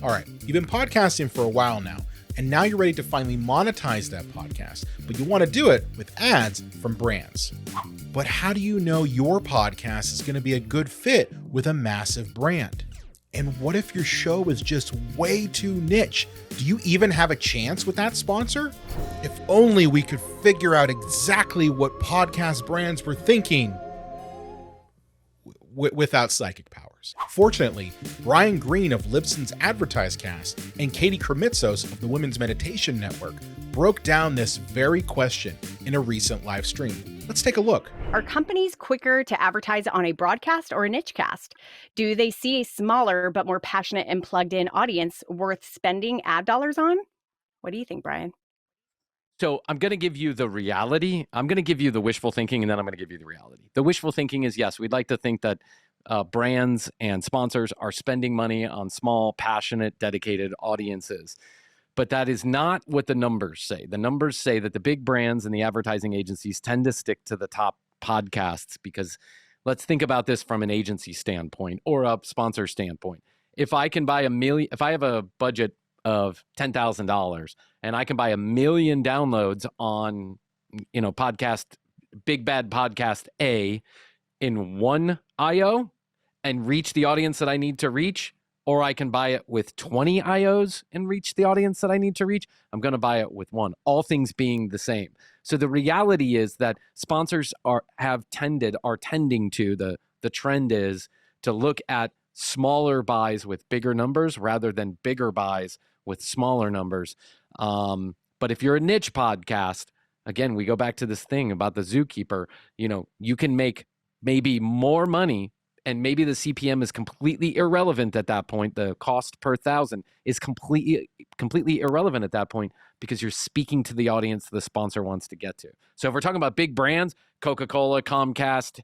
All right, you've been podcasting for a while now, and now you're ready to finally monetize that podcast, but you want to do it with ads from brands. But how do you know your podcast is going to be a good fit with a massive brand? And what if your show is just way too niche? Do you even have a chance with that sponsor? If only we could figure out exactly what podcast brands were thinking without psychic powers. Fortunately, Brian Green of Libsyn's AdvertiseCast and Katie Kremitzos of the Women's Meditation Network broke down this very question in a recent live stream. Let's take a look. Are companies quicker to advertise on a broadcast or a niche cast? Do they see a smaller but more passionate and plugged in audience worth spending ad dollars on? What do you think, Brian? So I'm going to give you the reality. I'm going to give you the wishful thinking, and then I'm going to give you the reality. The wishful thinking is, yes, we'd like to think that brands and sponsors are spending money on small, passionate, dedicated audiences. But that is not what the numbers say. The numbers say that the big brands and the advertising agencies tend to stick to the top podcasts because let's think about this from an agency standpoint or a sponsor standpoint. If I can buy if I have a budget of $10,000 and I can buy 1 million downloads on, podcast, Big Bad Podcast A in one IO and reach the audience that I need to reach, or I can buy it with 20 IOs and reach the audience that I need to reach, I'm going to buy it with one, all things being the same. So the reality is that sponsors are tending to, the trend is to look at smaller buys with bigger numbers rather than bigger buys with smaller numbers. But if you're a niche podcast, again, we go back to this thing about the zookeeper, you can make maybe more money and maybe the CPM is completely irrelevant at that point. The cost per thousand is completely irrelevant at that point because you're speaking to the audience the sponsor wants to get to. So if we're talking about big brands, Coca-Cola, Comcast,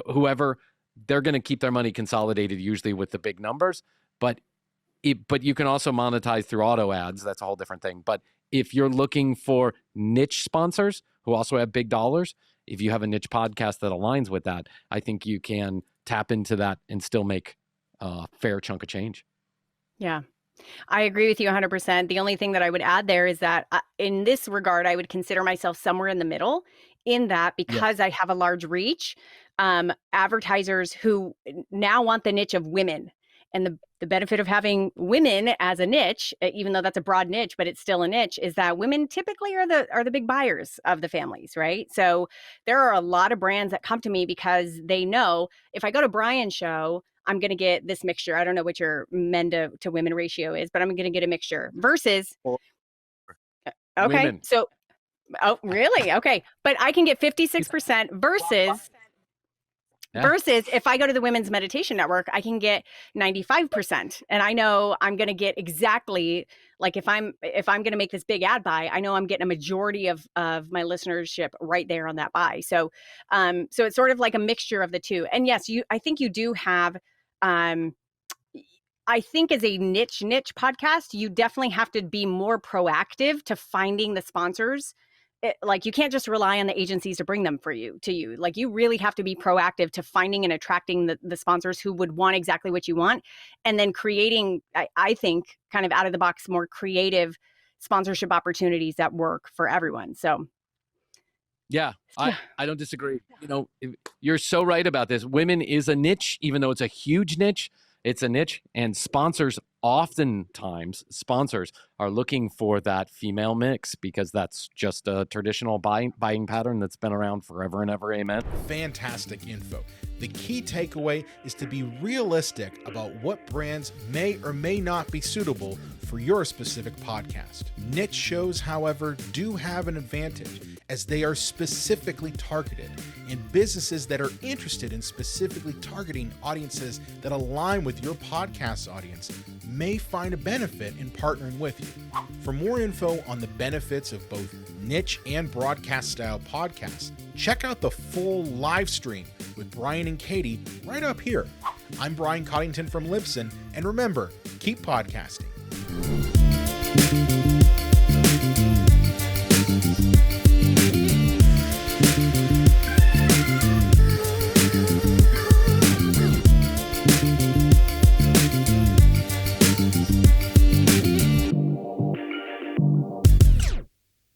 whoever, they're going to keep their money consolidated usually with the big numbers. But you can also monetize through auto ads. That's a whole different thing. But if you're looking for niche sponsors who also have big dollars, if you have a niche podcast that aligns with that, I think you can tap into that and still make a fair chunk of change. Yeah, I agree with you 100%. The only thing that I would add there is that in this regard, I would consider myself somewhere in the middle in that because I have a large reach, advertisers who now want the niche of women. And the benefit of having women as a niche, even though that's a broad niche, but it's still a niche, is that women typically are the big buyers of the families, right? So there are a lot of brands that come to me because they know if I go to Brian's show, I'm going to get this mixture. I don't know what your men to women ratio is, but I'm going to get a mixture versus. Okay. Women. So, oh, really? Okay. But I can get 56% versus. Yeah. Versus if I go to the Women's Meditation Network, I can get 95%. And I know I'm going to get exactly like if I'm going to make this big ad buy, I know I'm getting a majority of my listenership right there on that buy. So so it's sort of like a mixture of the two. And yes, I think you do have I think as a niche podcast, you definitely have to be more proactive to finding the sponsors. Like you can't just rely on the agencies to bring them to you. Like you really have to be proactive to finding and attracting the sponsors who would want exactly what you want. And then creating, I think, kind of out of the box, more creative sponsorship opportunities that work for everyone. So. Yeah, I don't disagree. You're so right about this. Women is a niche, even though it's a huge niche. It's a niche, and oftentimes sponsors are looking for that female mix because that's just a traditional buying pattern that's been around forever and ever. Amen. Fantastic info. The key takeaway is to be realistic about what brands may or may not be suitable for your specific podcast. Niche shows, however, do have an advantage as they are specifically targeted, and businesses that are interested in specifically targeting audiences that align with your podcast audience may find a benefit in partnering with you. For more info on the benefits of both niche and broadcast style podcasts, check out the full live stream with Brian and Katie right up here. I'm Brian Coddington from Libsyn, and remember, keep podcasting.